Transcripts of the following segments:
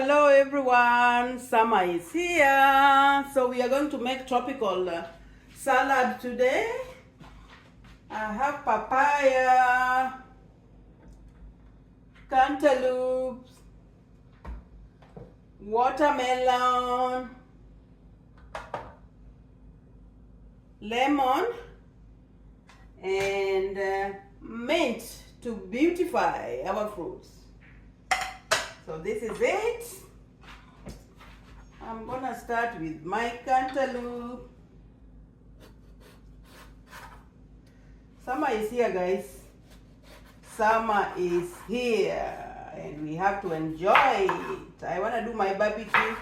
Hello everyone. Summer is here. So we are going to make tropical salad today. I have papaya, cantaloupes, watermelon, lemon, and mint to beautify our fruits. So this is it. I'm gonna start with my cantaloupe. Summer is here, guys. Summer is here and we have to enjoy it. I wanna do my barbecue.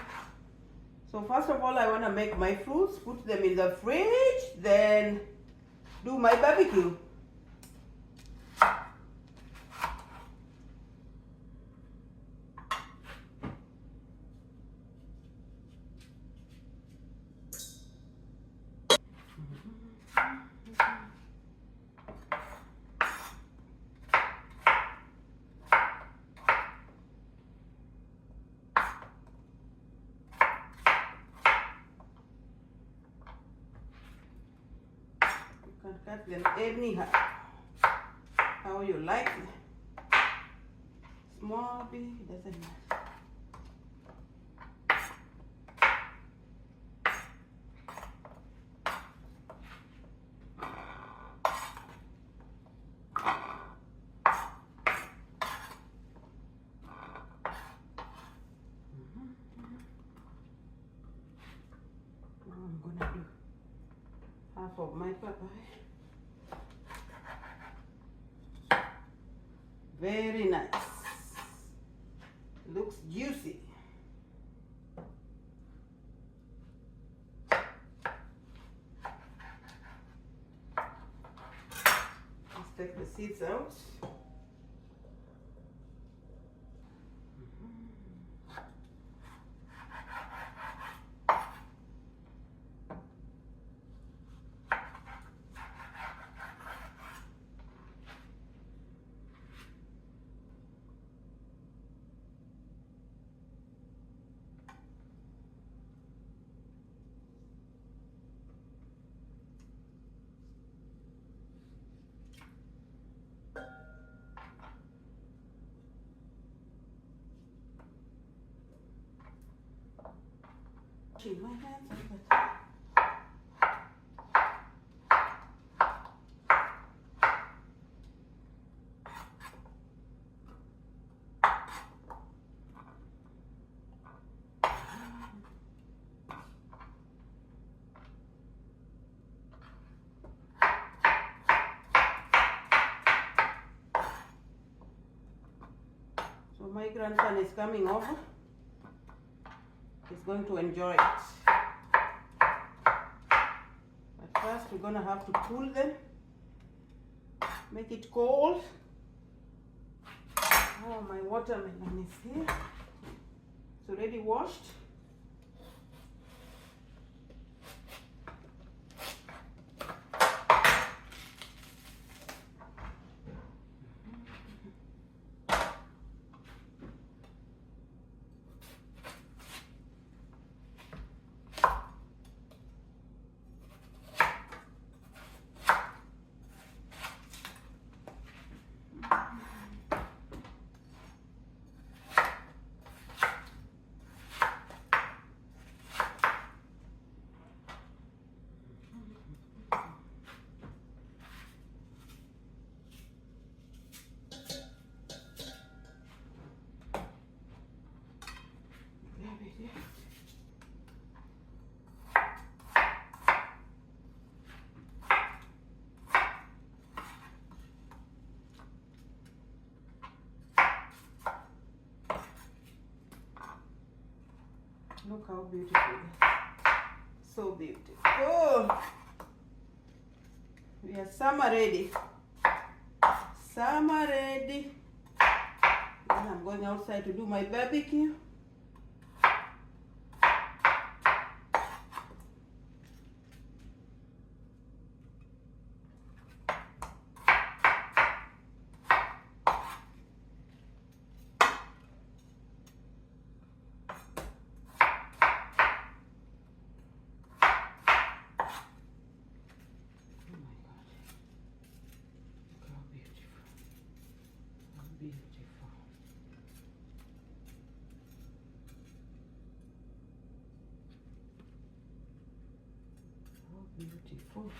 So first of all, I wanna make my fruits, put them in the fridge, then do my barbecue. You can cut them anyhow, how you like them. Small, big, doesn't matter. Now I'm gonna do half of my papaya. Very nice. Looks juicy. Let's take the seeds out. Washing my hands all the time. So my grandson is coming over. He's going to enjoy it. But first we're gonna have to cool them. Make it cold. Oh, my watermelon is here. It's already washed. Look how beautiful it is. So beautiful. Oh, we are summer ready. Summer ready. Then I'm going outside to do my barbecue. Beautiful.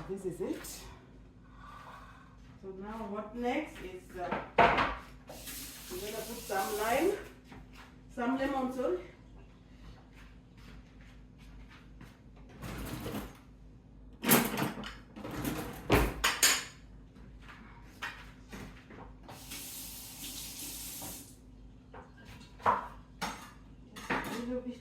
This is it. So now what next is we're gonna put some lemon, sorry. Just a little bit.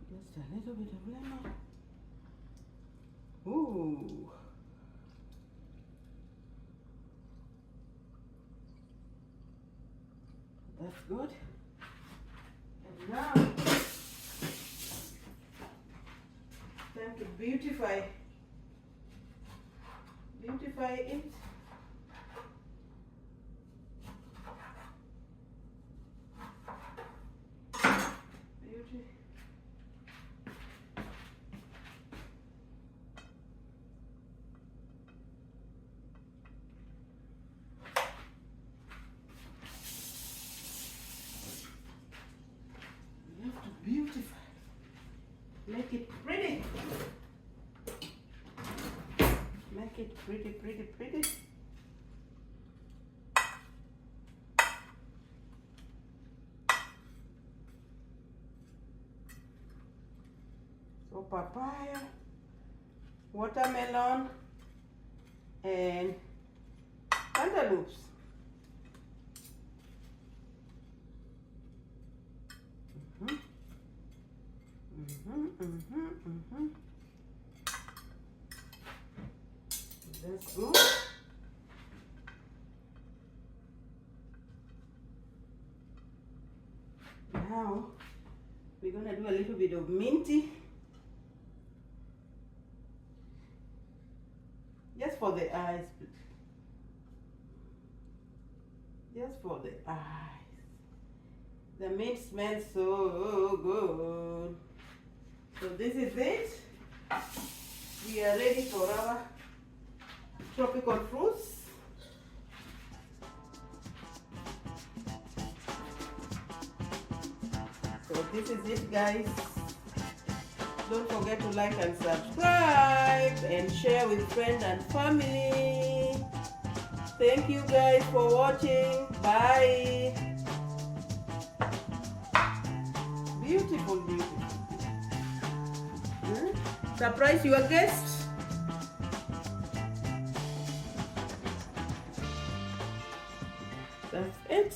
Just a little bit of lemon. Ooh. That's good. And now, time to beautify it. Beauty. You have to beautify. Make it pretty. Make it pretty, pretty, pretty. So papaya, watermelon, and cantaloupes. That's good. Now we're gonna do a little bit of minty, just for the eyes. Just for the eyes. The mint smells so good. So this is it. We are ready for our tropical fruits. So this is it, guys. Don't forget to like and subscribe and share with friends and family. Thank you guys for watching. Bye. Beautiful, beautiful. Surprise your guest. That's it.